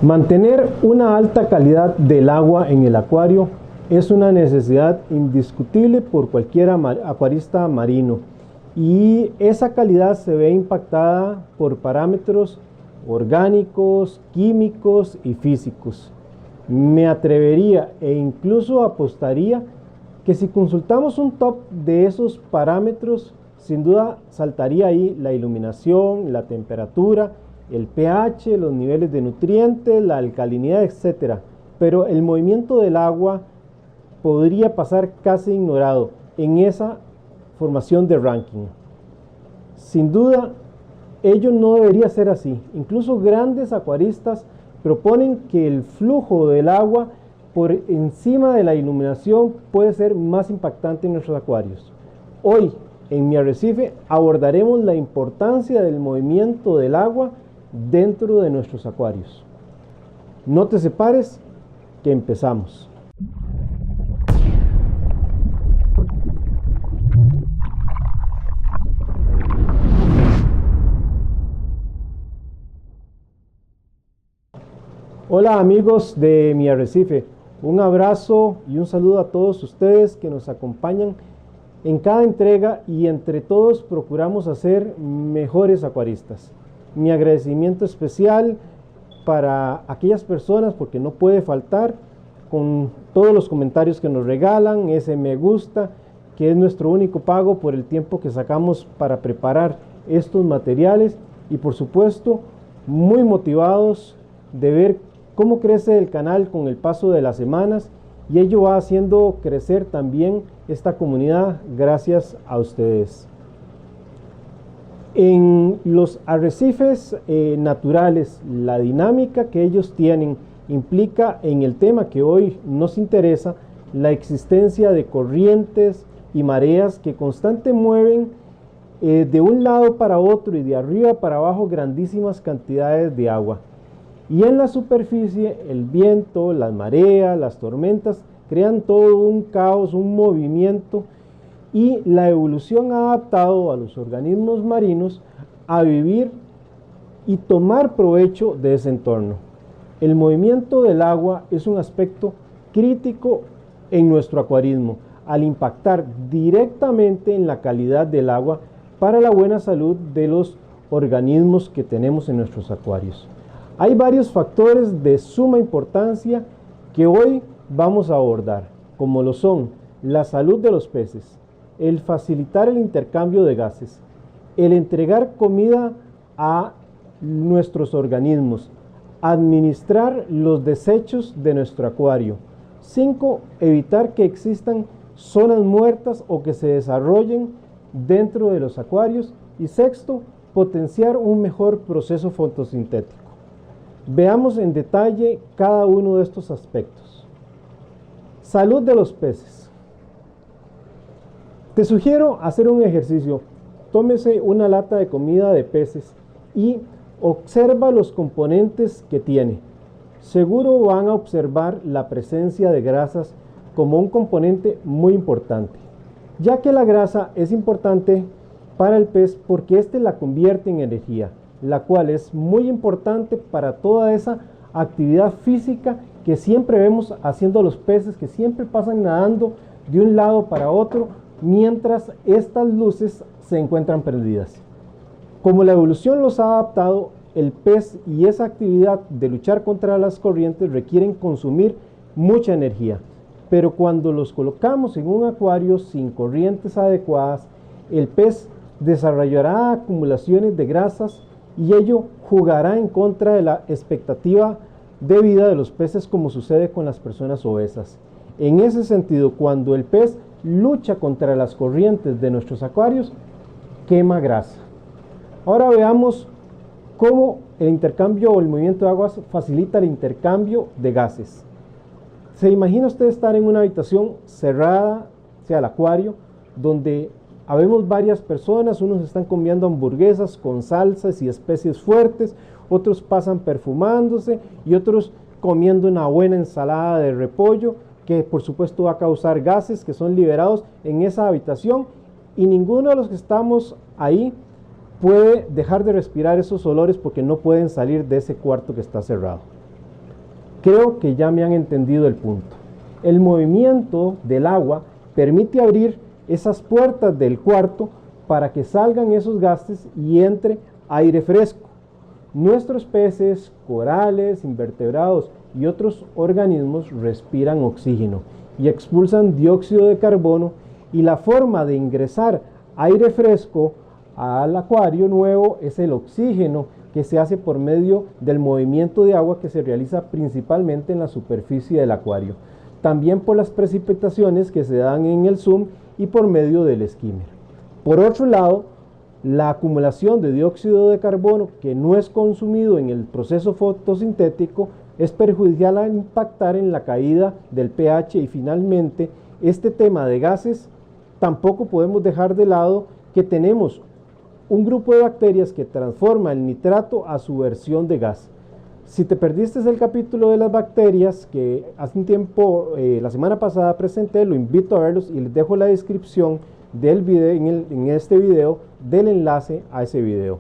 Mantener una alta calidad del agua en el acuario es una necesidad indiscutible por cualquier acuarista marino, y esa calidad se ve impactada por parámetros orgánicos, químicos y físicos. Me atrevería e incluso apostaría que si consultamos un top de esos parámetros, sin duda saltaría ahí la iluminación, la temperatura, el pH, los niveles de nutrientes, la alcalinidad, etc. Pero el movimiento del agua podría pasar casi ignorado en esa formación de ranking. Sin duda, ello no debería ser así. Incluso grandes acuaristas proponen que el flujo del agua por encima de la iluminación puede ser más impactante en nuestros acuarios. Hoy, en Mi Arrecife, abordaremos la importancia del movimiento del agua dentro de nuestros acuarios. No te separes, que empezamos. Hola amigos de Mi Arrecife, un abrazo y un saludo a todos ustedes que nos acompañan en cada entrega, y entre todos procuramos hacer mejores acuaristas. Mi agradecimiento especial para aquellas personas, porque no puede faltar, con todos los comentarios que nos regalan, ese me gusta, que es nuestro único pago por el tiempo que sacamos para preparar estos materiales, y por supuesto muy motivados de ver cómo crece el canal con el paso de las semanas, y ello va haciendo crecer también esta comunidad gracias a ustedes. En los arrecifes naturales, la dinámica que ellos tienen implica, en el tema que hoy nos interesa, la existencia de corrientes y mareas que constantemente mueven de un lado para otro y de arriba para abajo grandísimas cantidades de agua. Y en la superficie, el viento, las mareas, las tormentas crean todo un caos, un movimiento, y la evolución ha adaptado a los organismos marinos a vivir y tomar provecho de ese entorno. El movimiento del agua es un aspecto crítico en nuestro acuarismo, al impactar directamente en la calidad del agua para la buena salud de los organismos que tenemos en nuestros acuarios. Hay varios factores de suma importancia que hoy vamos a abordar, como lo son la salud de los peces, el facilitar el intercambio de gases, el entregar comida a nuestros organismos, administrar los desechos de nuestro acuario. 5. Evitar que existan zonas muertas o que se desarrollen dentro de los acuarios. Y 6. Potenciar un mejor proceso fotosintético. Veamos en detalle cada uno de estos aspectos. Salud de los peces. Te sugiero hacer un ejercicio. Tómese una lata de comida de peces y observa los componentes que tiene. Seguro van a observar la presencia de grasas como un componente muy importante, ya que la grasa es importante para el pez porque éste la convierte en energía, la cual es muy importante para toda esa actividad física que siempre vemos haciendo los peces, que siempre pasan nadando de un lado para otro mientras estas luces se encuentran perdidas. Como la evolución los ha adaptado, el pez y esa actividad de luchar contra las corrientes requieren consumir mucha energía, pero cuando los colocamos en un acuario sin corrientes adecuadas, el pez desarrollará acumulaciones de grasas, y ello jugará en contra de la expectativa de vida de los peces, como sucede con las personas obesas. En ese sentido, cuando el pez lucha contra las corrientes de nuestros acuarios, quema grasa. Ahora veamos cómo el intercambio o el movimiento de aguas facilita el intercambio de gases. ¿Se imagina usted estar en una habitación cerrada, sea el acuario, donde habemos varias personas? Unos están comiendo hamburguesas con salsas y especies fuertes, otros pasan perfumándose y otros comiendo una buena ensalada de repollo, que por supuesto va a causar gases que son liberados en esa habitación, y ninguno de los que estamos ahí puede dejar de respirar esos olores porque no pueden salir de ese cuarto que está cerrado. Creo que ya me han entendido el punto. El movimiento del agua permite abrir esas puertas del cuarto para que salgan esos gases y entre aire fresco. Nuestros peces, corales, invertebrados y otros organismos respiran oxígeno y expulsan dióxido de carbono, y la forma de ingresar aire fresco al acuario nuevo es el oxígeno, que se hace por medio del movimiento de agua que se realiza principalmente en la superficie del acuario, también por las precipitaciones que se dan en el zoom y por medio del skimmer. Por otro lado, la acumulación de dióxido de carbono que no es consumido en el proceso fotosintético es perjudicial al impactar en la caída del pH, y finalmente este tema de gases tampoco podemos dejar de lado que tenemos un grupo de bacterias que transforma el nitrato a su versión de gas. Si te perdiste el capítulo de las bacterias que hace un tiempo, la semana pasada presenté, lo invito a verlos y les dejo la descripción del video, en este video, del enlace a ese video.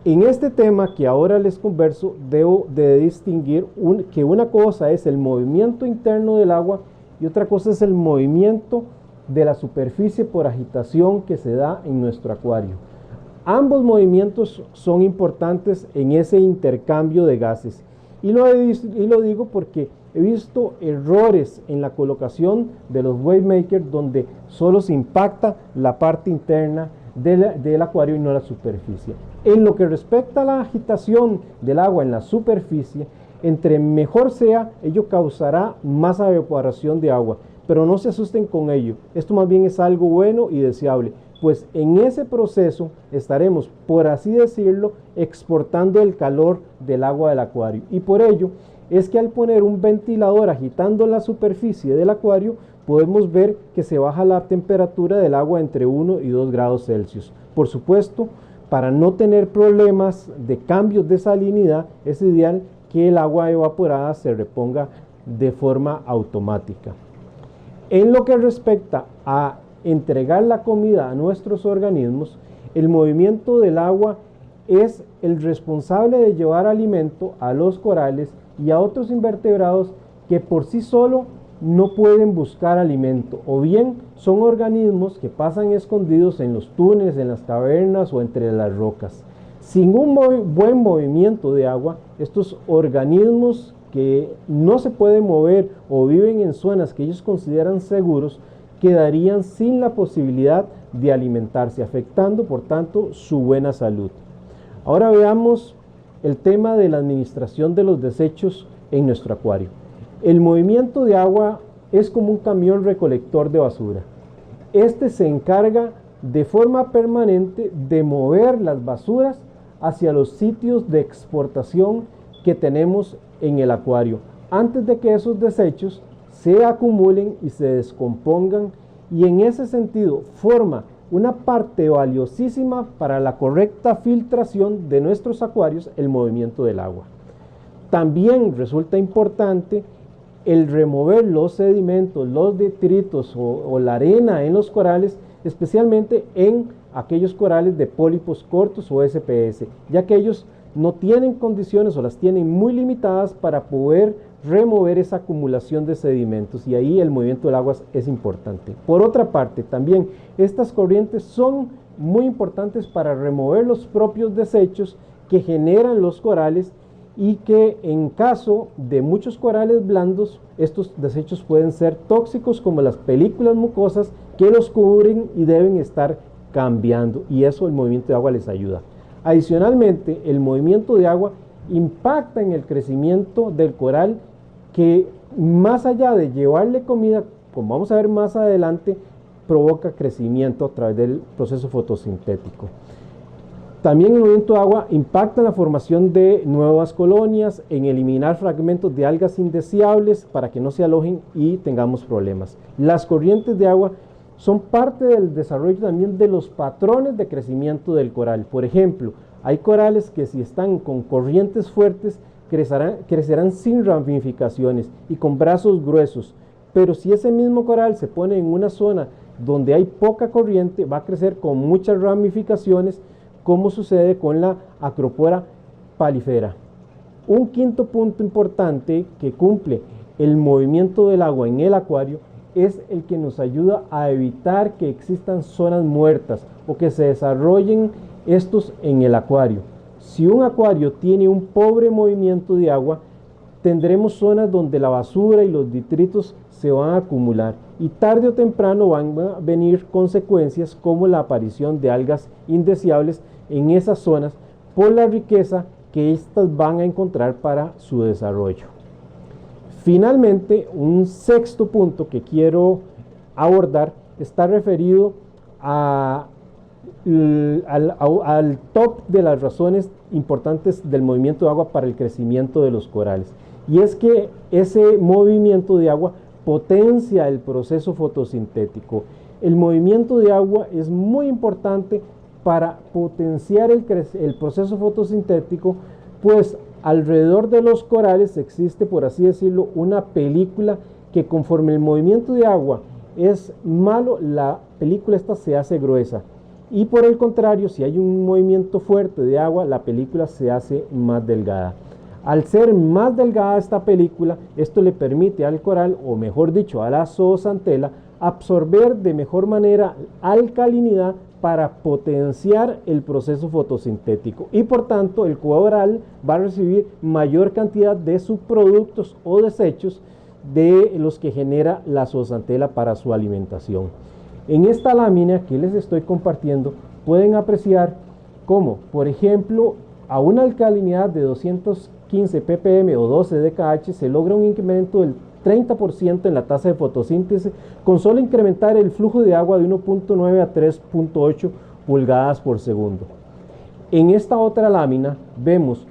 En este tema que ahora les converso, debo de distinguir que una cosa es el movimiento interno del agua y otra cosa es el movimiento de la superficie por agitación que se da en nuestro acuario. Ambos movimientos son importantes en ese intercambio de gases, y lo digo porque he visto errores en la colocación de los wavemakers donde solo se impacta la parte interna del acuario y no la superficie. En lo que respecta a la agitación del agua en la superficie, entre mejor sea, ello causará más evaporación de agua, pero no se asusten con ello. Esto más bien es algo bueno y deseable, pues en ese proceso estaremos, por así decirlo, exportando el calor del agua del acuario, y por ello es que al poner un ventilador agitando la superficie del acuario, podemos ver que se baja la temperatura del agua entre 1 y 2 grados Celsius. Por supuesto, para no tener problemas de cambios de salinidad, es ideal que el agua evaporada se reponga de forma automática. En lo que respecta a entregar la comida a nuestros organismos, el movimiento del agua es el responsable de llevar alimento a los corales y a otros invertebrados que por sí solo no pueden buscar alimento, o bien son organismos que pasan escondidos en los túneles, en las cavernas o entre las rocas. Sin un buen movimiento de agua, estos organismos que no se pueden mover o viven en zonas que ellos consideran seguros, quedarían sin la posibilidad de alimentarse, afectando por tanto su buena salud. Ahora veamos el tema de la administración de los desechos en nuestro acuario. El movimiento de agua es como un camión recolector de basura. Este se encarga de forma permanente de mover las basuras hacia los sitios de exportación que tenemos en el acuario, antes de que esos desechos se acumulen y se descompongan, y en ese sentido forma una parte valiosísima para la correcta filtración de nuestros acuarios, el movimiento del agua. También resulta importante el remover los sedimentos, los detritos o la arena en los corales, especialmente en aquellos corales de pólipos cortos o SPS, ya que ellos no tienen condiciones o las tienen muy limitadas para poder remover esa acumulación de sedimentos, y ahí el movimiento del agua es importante. Por otra parte, también estas corrientes son muy importantes para remover los propios desechos que generan los corales, y que en caso de muchos corales blandos, estos desechos pueden ser tóxicos, como las películas mucosas que los cubren y deben estar cambiando, y eso el movimiento de agua les ayuda. Adicionalmente, el movimiento de agua impacta en el crecimiento del coral, que más allá de llevarle comida, como vamos a ver más adelante, provoca crecimiento a través del proceso fotosintético. También el movimiento de agua impacta en la formación de nuevas colonias, en eliminar fragmentos de algas indeseables para que no se alojen y tengamos problemas. Las corrientes de agua son parte del desarrollo también de los patrones de crecimiento del coral. Por ejemplo, hay corales que si están con corrientes fuertes crecerán sin ramificaciones y con brazos gruesos, pero si ese mismo coral se pone en una zona donde hay poca corriente, va a crecer con muchas ramificaciones, como sucede con la Acropora palifera. Un quinto punto importante que cumple el movimiento del agua en el acuario es el que nos ayuda a evitar que existan zonas muertas o que se desarrollen estos en el acuario. Si un acuario tiene un pobre movimiento de agua, tendremos zonas donde la basura y los detritos se van a acumular y tarde o temprano van a venir consecuencias como la aparición de algas indeseables en esas zonas por la riqueza que éstas van a encontrar para su desarrollo. Finalmente, un sexto punto que quiero abordar está referido al top de las razones importantes del movimiento de agua para el crecimiento de los corales. Y es que ese movimiento de agua potencia el proceso fotosintético. El movimiento de agua es muy importante para potenciar el proceso fotosintético, pues alrededor de los corales existe, por así decirlo, una película que conforme el movimiento de agua es malo, la película esta se hace gruesa. Y por el contrario, si hay un movimiento fuerte de agua, la película se hace más delgada. Al ser más delgada esta película, esto le permite al coral, o mejor dicho, a la zooxantel, absorber de mejor manera alcalinidad para potenciar el proceso fotosintético y por tanto el coral va a recibir mayor cantidad de subproductos o desechos de los que genera la zooxantel para su alimentación. En esta lámina que les estoy compartiendo pueden apreciar cómo, por ejemplo, a una alcalinidad de 215 ppm o 12 dkh se logra un incremento del 30% en la tasa de fotosíntesis con solo incrementar el flujo de agua de 1.9 a 3.8 pulgadas por segundo. En esta otra lámina vemos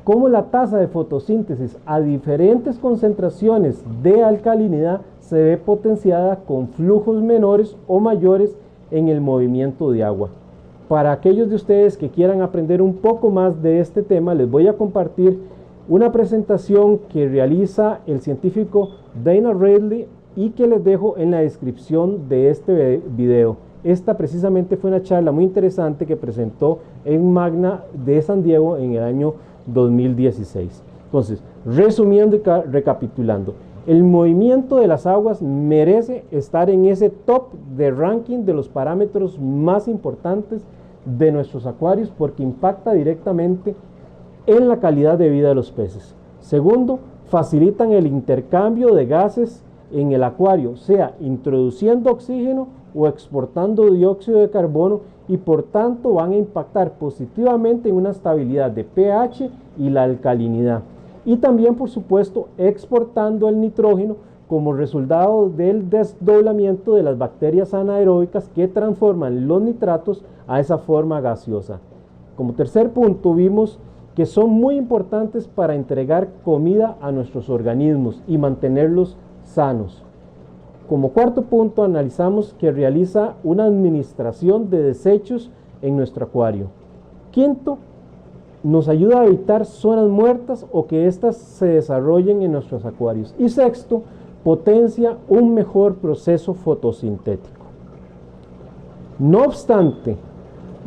cómo la tasa de fotosíntesis a diferentes concentraciones de alcalinidad se ve potenciada con flujos menores o mayores en el movimiento de agua. Para aquellos de ustedes que quieran aprender un poco más de este tema, les voy a compartir una presentación que realiza el científico Dana Radley y que les dejo en la descripción de este video. Esta precisamente fue una charla muy interesante que presentó en Magna de San Diego en el año 2016. Entonces, resumiendo y recapitulando, el movimiento de las aguas merece estar en ese top de ranking de los parámetros más importantes de nuestros acuarios porque impacta directamente en la calidad de vida de los peces. Segundo, facilitan el intercambio de gases en el acuario, sea introduciendo oxígeno o exportando dióxido de carbono y por tanto van a impactar positivamente en una estabilidad de pH y la alcalinidad. Y también, por supuesto, exportando el nitrógeno como resultado del desdoblamiento de las bacterias anaeróbicas que transforman los nitratos a esa forma gaseosa. Como tercer punto, vimos que son muy importantes para entregar comida a nuestros organismos y mantenerlos sanos. Como cuarto punto, analizamos que realiza una administración de desechos en nuestro acuario. Quinto, nos ayuda a evitar zonas muertas o que éstas se desarrollen en nuestros acuarios. Y sexto, potencia un mejor proceso fotosintético. No obstante,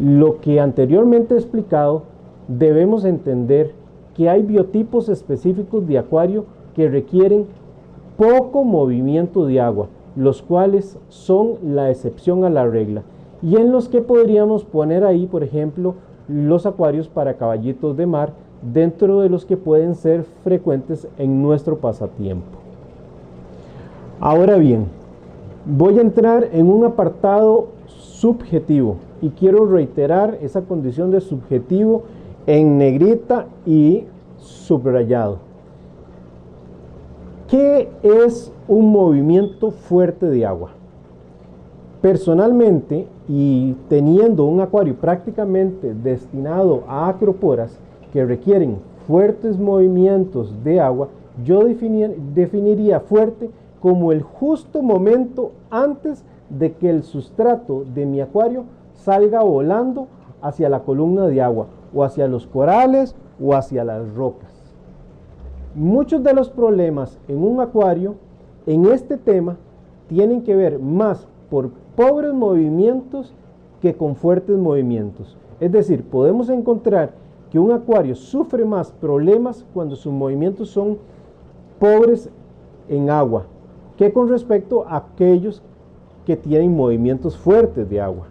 lo que anteriormente he explicado, debemos entender que hay biotipos específicos de acuario que requieren poco movimiento de agua, los cuales son la excepción a la regla, y en los que podríamos poner ahí, por ejemplo, los acuarios para caballitos de mar, dentro de los que pueden ser frecuentes en nuestro pasatiempo. Ahora bien, voy a entrar en un apartado subjetivo y quiero reiterar esa condición de subjetivo en negrita y subrayado. ¿Qué es un movimiento fuerte de agua? Personalmente, y teniendo un acuario prácticamente destinado a acroporas que requieren fuertes movimientos de agua, yo definiría fuerte como el justo momento antes de que el sustrato de mi acuario salga volando hacia la columna de agua, o hacia los corales, o hacia las rocas. Muchos de los problemas en un acuario en este tema tienen que ver más por pobres movimientos que con fuertes movimientos. Es decir, podemos encontrar que un acuario sufre más problemas cuando sus movimientos son pobres en agua que con respecto a aquellos que tienen movimientos fuertes de agua.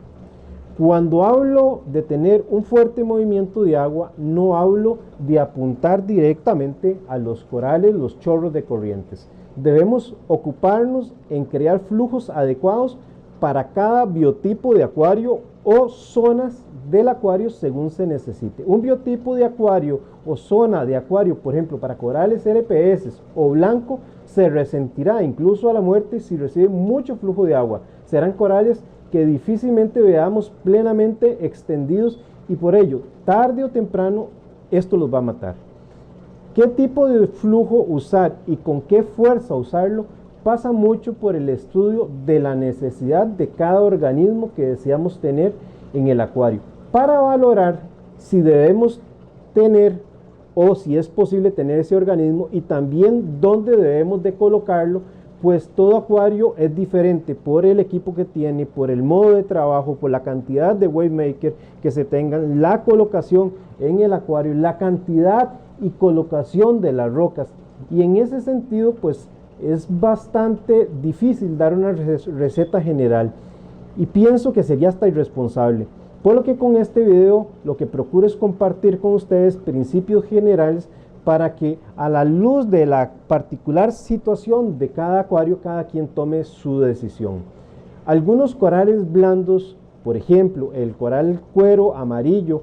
Cuando hablo de tener un fuerte movimiento de agua, no hablo de apuntar directamente a los corales, los chorros de corrientes. Debemos ocuparnos en crear flujos adecuados para cada biotipo de acuario o zonas del acuario según se necesite. Un biotipo de acuario o zona de acuario, por ejemplo, para corales LPS o blanco, se resentirá incluso a la muerte si recibe mucho flujo de agua. Serán corales que difícilmente veamos plenamente extendidos y por ello, tarde o temprano, esto los va a matar. ¿Qué tipo de flujo usar y con qué fuerza usarlo? Pasa mucho por el estudio de la necesidad de cada organismo que deseamos tener en el acuario, para valorar si debemos tener o si es posible tener ese organismo y también dónde debemos de colocarlo, pues todo acuario es diferente por el equipo que tiene, por el modo de trabajo, por la cantidad de wave maker que se tengan, la colocación en el acuario, la cantidad y colocación de las rocas, y en ese sentido pues es bastante difícil dar una receta general y pienso que sería hasta irresponsable, por lo que con este video lo que procuro es compartir con ustedes principios generales para que a la luz de la particular situación de cada acuario, cada quien tome su decisión. Algunos corales blandos, por ejemplo el coral cuero amarillo,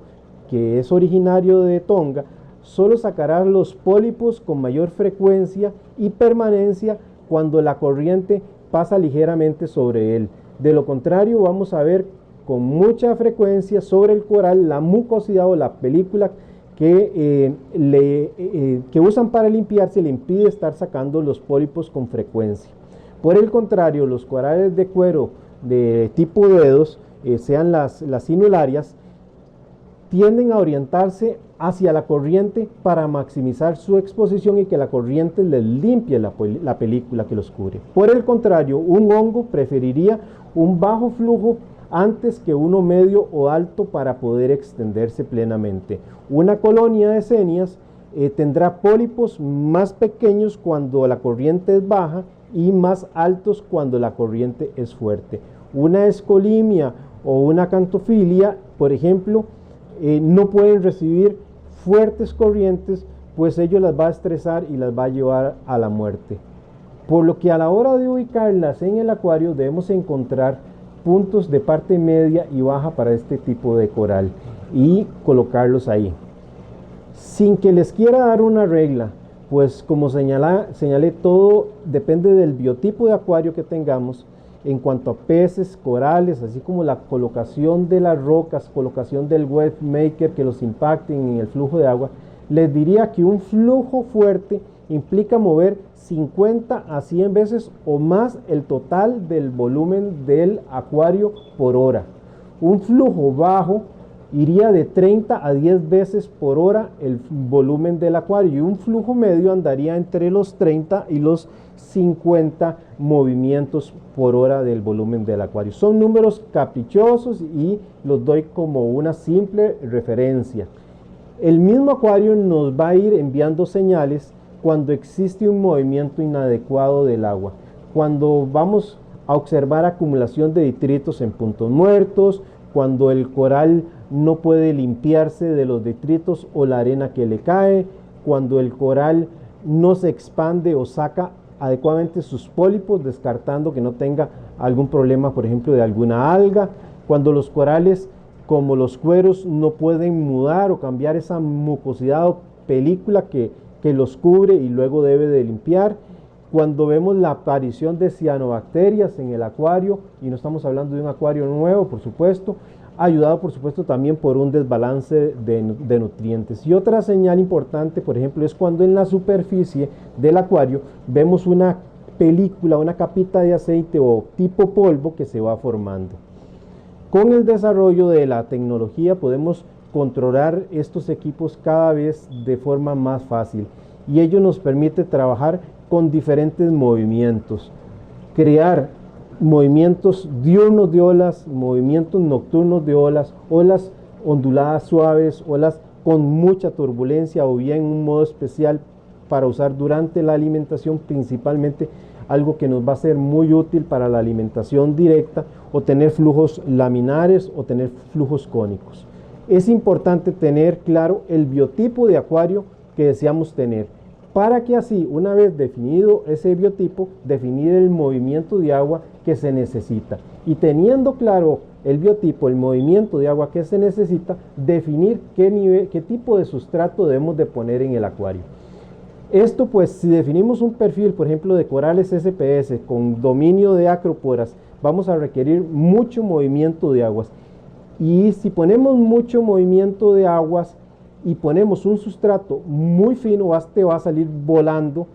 que es originario de Tonga, solo sacará los pólipos con mayor frecuencia y permanencia cuando la corriente pasa ligeramente sobre él. De lo contrario, vamos a ver con mucha frecuencia sobre el coral la mucosidad o la película que usan para limpiarse, le impide estar sacando los pólipos con frecuencia. Por el contrario, los corales de cuero de tipo dedos, sean las inularias, tienden a orientarse hacia la corriente para maximizar su exposición y que la corriente les limpie la película que los cubre. Por el contrario, un hongo preferiría un bajo flujo antes que uno medio o alto para poder extenderse plenamente. Una colonia de senias tendrá pólipos más pequeños cuando la corriente es baja y más altos cuando la corriente es fuerte. Una escolimia o una cantofilia, por ejemplo, no pueden recibir fuertes corrientes, pues ello las va a estresar y las va a llevar a la muerte. Por lo que a la hora de ubicarlas en el acuario debemos encontrar puntos de parte media y baja para este tipo de coral y colocarlos ahí. Sin que les quiera dar una regla, pues como señalé, todo depende del biotipo de acuario que tengamos en cuanto a peces, corales, así como la colocación de las rocas, colocación del wave maker que los impacten en el flujo de agua. Les diría que un flujo fuerte implica mover 50 a 100 veces o más el total del volumen del acuario por hora. Un flujo bajo iría de 30 a 10 veces por hora el volumen del acuario y un flujo medio andaría entre los 30 y los 50 movimientos por hora del volumen del acuario. Son números caprichosos y los doy como una simple referencia. El mismo acuario nos va a ir enviando señales cuando existe un movimiento inadecuado del agua, cuando vamos a observar acumulación de detritos en puntos muertos, cuando el coral no puede limpiarse de los detritos o la arena que le cae, cuando el coral no se expande o saca adecuadamente sus pólipos, descartando que no tenga algún problema, por ejemplo, de alguna alga, cuando los corales como los cueros no pueden mudar o cambiar esa mucosidad o película que los cubre y luego debe de limpiar, cuando vemos la aparición de cianobacterias en el acuario, y no estamos hablando de un acuario nuevo, por supuesto, ayudado por supuesto también por un desbalance de nutrientes. Y otra señal importante, por ejemplo, es cuando en la superficie del acuario vemos una película, una capita de aceite o tipo polvo que se va formando. Con el desarrollo de la tecnología podemos controlar estos equipos cada vez de forma más fácil y ello nos permite trabajar con diferentes movimientos, crear movimientos diurnos de olas, movimientos nocturnos de olas, olas onduladas suaves, olas con mucha turbulencia o bien un modo especial para usar durante la alimentación, principalmente algo que nos va a ser muy útil para la alimentación directa o tener flujos laminares o tener flujos cónicos. Es importante tener claro el biotipo de acuario que deseamos tener, para que así, una vez definido ese biotipo, definir el movimiento de agua que se necesita. Y teniendo claro el biotipo, el movimiento de agua que se necesita, definir qué tipo de sustrato debemos de poner en el acuario. Esto pues, si definimos un perfil, por ejemplo, de corales SPS con dominio de acroporas, vamos a requerir mucho movimiento de aguas. Y si ponemos mucho movimiento de aguas y ponemos un sustrato muy fino, este va a salir volando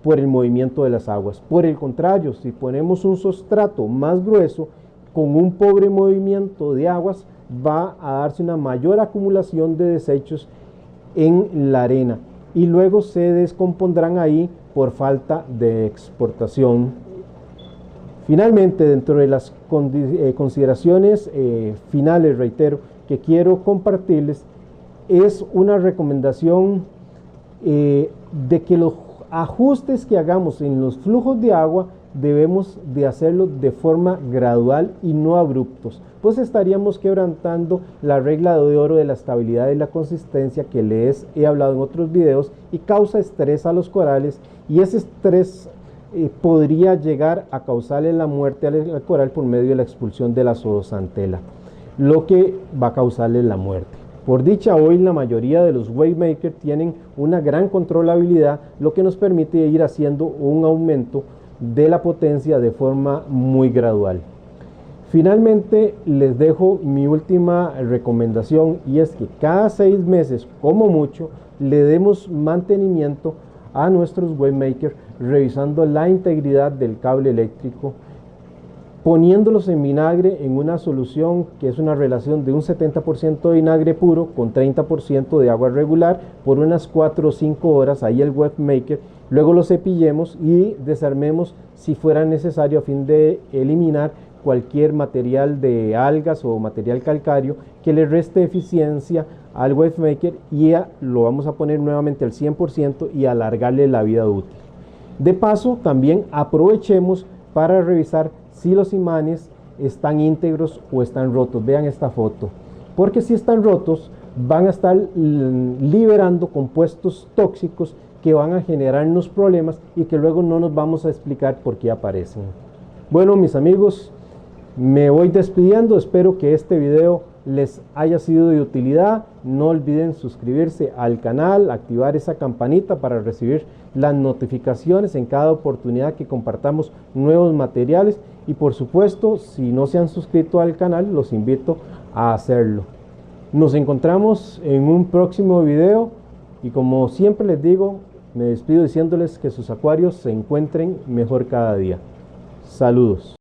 por el movimiento de las aguas. Por el contrario, si ponemos un sustrato más grueso, con un pobre movimiento de aguas, va a darse una mayor acumulación de desechos en la arena y luego se descompondrán ahí por falta de exportación. Finalmente, dentro de las consideraciones finales, reitero, que quiero compartirles, es una recomendación de que los ajustes que hagamos en los flujos de agua debemos de hacerlo de forma gradual y no abruptos, pues estaríamos quebrantando la regla de oro de la estabilidad y la consistencia que les he hablado en otros videos y causa estrés a los corales, y ese estrés podría llegar a causarle la muerte al coral por medio de la expulsión de la zooxantel, lo que va a causarle la muerte. Por dicha, hoy la mayoría de los Wavemaker tienen una gran controlabilidad, lo que nos permite ir haciendo un aumento de la potencia de forma muy gradual. Finalmente, les dejo mi última recomendación, y es que cada 6 meses, como mucho, le demos mantenimiento a nuestros Wavemaker, revisando la integridad del cable eléctrico, poniéndolos en vinagre en una solución que es una relación de un 70% de vinagre puro con 30% de agua regular por unas 4 o 5 horas, ahí el Wavemaker. Luego lo cepillemos y desarmemos si fuera necesario, a fin de eliminar cualquier material de algas o material calcáreo que le reste eficiencia al Wavemaker, y lo vamos a poner nuevamente al 100% y alargarle la vida útil. De paso, también aprovechemos para revisar si los imanes están íntegros o están rotos. Vean esta foto, porque si están rotos van a estar liberando compuestos tóxicos que van a generarnos problemas y que luego no nos vamos a explicar por qué aparecen. Bueno, mis amigos, me voy despidiendo. Espero que este video les haya sido de utilidad. No olviden suscribirse al canal, activar esa campanita para recibir las notificaciones en cada oportunidad que compartamos nuevos materiales, y por supuesto, si no se han suscrito al canal, los invito a hacerlo. Nos encontramos en un próximo video, y como siempre les digo, me despido diciéndoles que sus acuarios se encuentren mejor cada día. Saludos.